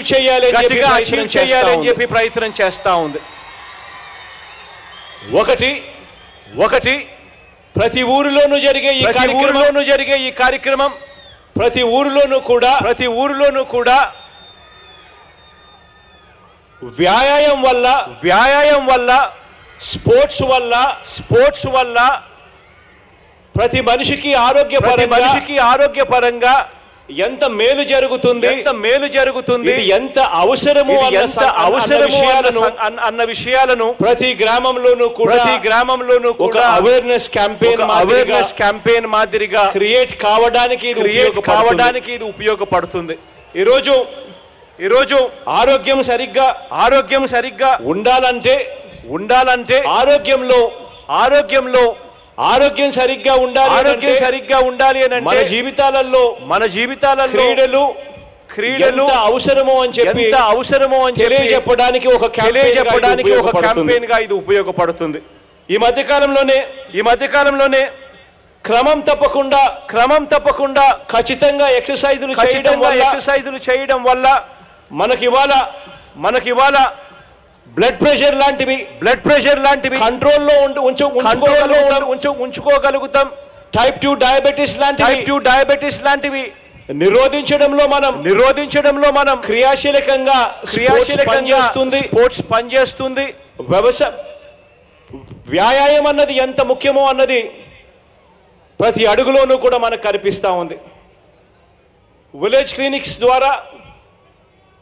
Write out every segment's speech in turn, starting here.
చేయాలని చెప్పి ప్రయత్నం చేస్తా ఉంది. ఒకటి ప్రతి ఊరిలోనూ జరిగే ఈ కార్యక్రమం ప్రతి ఊరిలోనూ కూడా వ్యాయామం వల్ల స్పోర్ట్స్ వల్ల ప్రతి మనిషికి ఆరోగ్యపరంగా ఎంత మేలు జరుగుతుంది, ఇది ఎంత అవసరము అన్న విషయాలను ప్రతి గ్రామంలోనూ కూడా ఒక అవేర్నెస్ క్యాంపెయిన్ మాదిరిగా క్రియేట్ కావడానికి ఇది ఉపయోగపడుతుంది. ఈరోజు ఆరోగ్యం సరిగ్గా ఉండాలంటే ఆరోగ్యం సరిగ్గా ఉండాలి అని మన జీవితాలలో క్రీడలు అవసరమో అని చెప్పి తెలియజెప్పడానికి ఒక క్యాంపెయిన్ గా ఇది ఉపయోగపడుతుంది. ఈ మధ్యకాలంలోనే క్రమం తప్పకుండా ఖచ్చితంగా ఎక్సర్సైజులు చేయడం వల్ల మనకివాళ బ్లడ్ ప్రెషర్ లాంటివి కంట్రోల్లో ఉంచుకోగలుగుతాం. టైప్ 2 డయాబెటిస్ లాంటివి నిరోధించడంలో మనం క్రియాశీలకంగా స్పోర్ట్స్ పనిచేస్తుంది. వ్యాయామం అన్నది ఎంత ముఖ్యమో అన్నది ప్రతి అడుగులోనూ కూడా మనకు కనిపిస్తా ఉంది. విలేజ్ క్లినిక్స్ ద్వారా,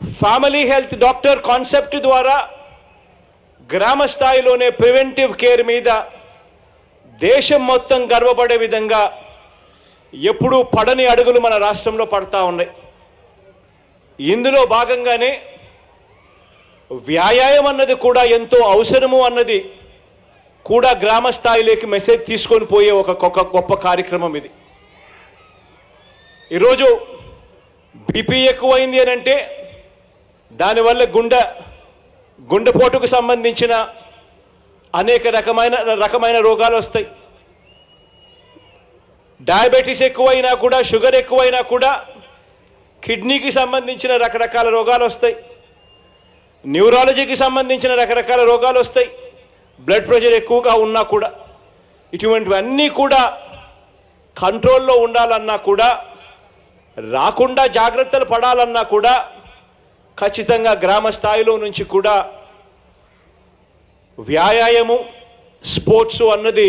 ఫ్యామిలీ హెల్త్ డాక్టర్ కాన్సెప్ట్ ద్వారా గ్రామ స్థాయిలోనే ప్రివెంటివ్ కేర్ మీద దేశం మొత్తం గర్వపడే విధంగా ఎప్పుడూ పడని అడుగులు మన రాష్ట్రంలో పడతా ఉన్నాయి. ఇందులో భాగంగానే వ్యాయామం అన్నది కూడా ఎంతో అవసరము అన్నది కూడా గ్రామ స్థాయిలోకి మెసేజ్ తీసుకొని పోయే ఒక గొప్ప కార్యక్రమం ఇది. ఈరోజు బీపీ ఎక్కువైంది అని అంటే దానివల్ల గుండెపోటుకు సంబంధించిన అనేక రకమైన రోగాలు వస్తాయి. డయాబెటీస్ ఎక్కువైనా కూడా, షుగర్ ఎక్కువైనా కూడా కిడ్నీకి సంబంధించిన రకరకాల రోగాలు వస్తాయి. న్యూరాలజీకి సంబంధించిన రకరకాల రోగాలు వస్తాయి. బ్లడ్ ప్రెషర్ ఎక్కువగా ఉన్నా కూడా ఇటువంటివన్నీ కూడా కంట్రోల్లో ఉండాలన్నా కూడా, రాకుండా జాగ్రత్తలు పడాలన్నా కూడా ఖచ్చితంగా గ్రామ స్థాయిలో నుంచి కూడా వ్యాయామము, స్పోర్ట్స్ అన్నది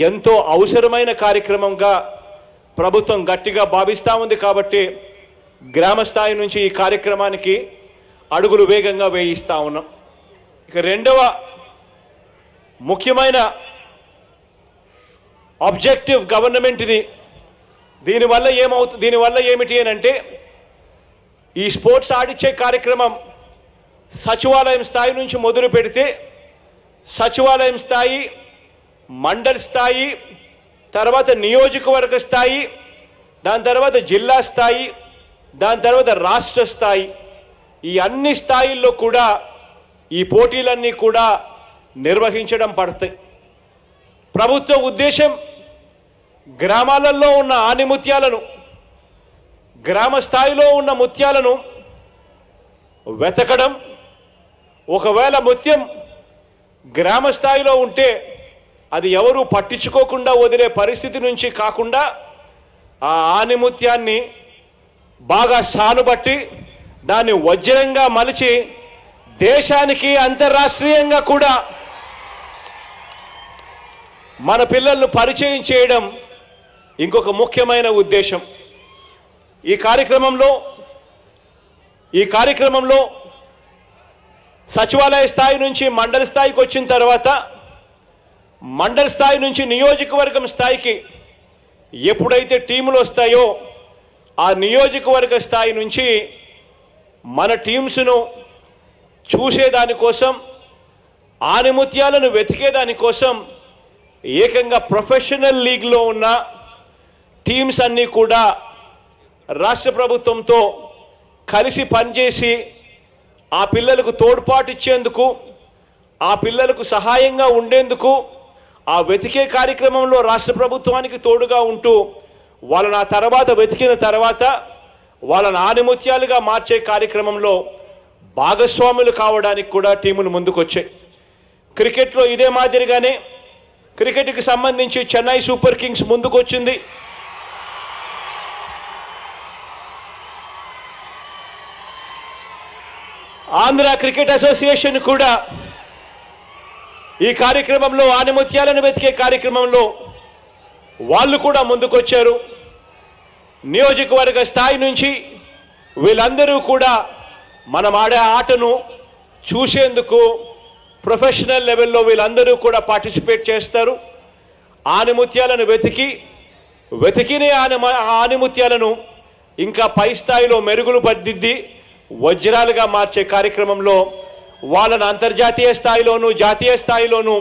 ఎంతో అవసరమైన కార్యక్రమంగా ప్రభుత్వం గట్టిగా భావిస్తూ ఉంది. కాబట్టి గ్రామ స్థాయి నుంచి ఈ కార్యక్రమానికి అడుగులు వేగంగా వేయిస్తా ఉన్నాం. ఇక రెండవ ముఖ్యమైన ఆబ్జెక్టివ్ గవర్నమెంట్ ఇది. దీనివల్ల ఏమిటి అని అంటే, ఈ స్పోర్ట్స్ ఆడిచ్చే కార్యక్రమం సచివాలయం స్థాయి నుంచి మొదలు పెడితే సచివాలయం స్థాయి, మండల్ స్థాయి, తర్వాత నియోజకవర్గ స్థాయి, దాని తర్వాత జిల్లా స్థాయి, దాని తర్వాత రాష్ట్ర స్థాయి, ఈ అన్ని స్థాయిల్లో కూడా ఈ పోటీలన్నీ కూడా నిర్వహించడం పడతాయి. ప్రభుత్వ ఉద్దేశం గ్రామాలలో ఉన్న ఆణిముత్యాలను, గ్రామ స్థాయిలో ఉన్న ముత్యాలను వెతకడం. ఒకవేళ ముత్యం గ్రామ స్థాయిలో ఉంటే అది ఎవరూ పట్టించుకోకుండా వదిలే పరిస్థితి నుంచి కాకుండా ఆ ఆణిముత్యాన్ని బాగా సానుబట్టి దాన్ని వజ్రంగా మలిచి దేశానికి, అంతర్రాష్ట్రీయంగా కూడా మన పిల్లలను పరిచయం చేయడం ఇంకొక ముఖ్యమైన ఉద్దేశం. ఈ కార్యక్రమంలో సచివాలయ స్థాయి నుంచి మండల స్థాయికి వచ్చిన తర్వాత, మండల స్థాయి నుంచి నియోజకవర్గం స్థాయికి ఎప్పుడైతే టీములు వస్తాయో ఆ నియోజకవర్గ స్థాయి నుంచి మన టీమ్స్ను చూసేదానికోసం, ఆణిముత్యాలను వెతికేదానికోసం ఏకంగా ప్రొఫెషనల్ లీగ్లో ఉన్న టీమ్స్ అన్నీ కూడా రాష్ట్ర ప్రభుత్వంతో కలిసి పనిచేసి ఆ పిల్లలకు తోడ్పాటు ఇచ్చేందుకు, ఆ పిల్లలకు సహాయంగా ఉండేందుకు, ఆ వెతికే కార్యక్రమంలో రాష్ట్ర ప్రభుత్వానికి తోడుగా ఉంటూ వాళ్ళని ఆ తర్వాత వెతికిన తర్వాత వాళ్ళని ఆనిముత్యాలుగా మార్చే కార్యక్రమంలో భాగస్వాములు కావడానికి కూడా టీములు ముందుకొచ్చాయి. క్రికెట్లో ఇదే మాదిరిగానే క్రికెట్కి సంబంధించి చెన్నై సూపర్ కింగ్స్ ముందుకొచ్చింది. ఆంధ్ర క్రికెట్ అసోసియేషన్ కూడా ఈ కార్యక్రమంలో ఆనిముత్యాలను వెతికే కార్యక్రమంలో వాళ్ళు కూడా ముందుకొచ్చారు. నియోజకవర్గ స్థాయి నుంచి వీళ్ళందరూ కూడా మనం ఆడే ఆటను చూసేందుకు ప్రొఫెషనల్ లెవెల్లో వీళ్ళందరూ కూడా పార్టిసిపేట్ చేస్తారు. ఆనిముత్యాలను వెతికినే ఆనిముత్యాలను ఇంకా పై స్థాయిలో మెరుగులు పద్దిద్ది వజ్రాలుగా మార్చే కార్యక్రమంలో వాళ్ళను అంతర్జాతీయ స్థాయిలోనూ జాతీయ స్థాయిలోనూ